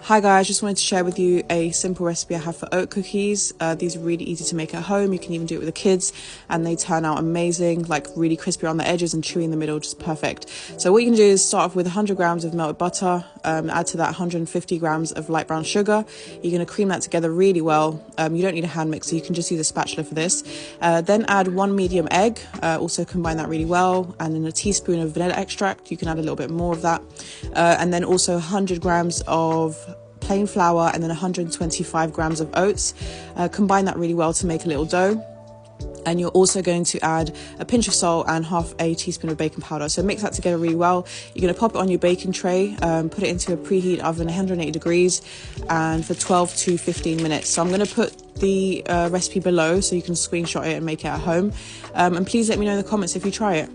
Hi guys, just wanted to share with you a simple recipe I have for oat cookies. These are really easy to make at home. You can even do it with the kids and they turn out amazing, like really crispy on the edges and chewy in the middle, just perfect. So what you can do is start off with 100 grams of melted butter, add to that 150 grams of light brown sugar. You're going to cream that together really well. You don't need a hand mixer, you can just use a spatula for this. Then add 1 medium egg, also combine that really well, and then a teaspoon of vanilla extract. You can add a little bit more of that. And then also 100 grams of plain flour and then 125 grams of oats. Combine that really well to make a little dough. And you're also going to add a pinch of salt and half a teaspoon of baking powder. So mix that together really well. You're going to pop it on your baking tray, put it into a preheat oven, 180 degrees, and for 12 to 15 minutes. So I'm going to put the recipe below so you can screenshot it and make it at home. And please let me know in the comments if you try it.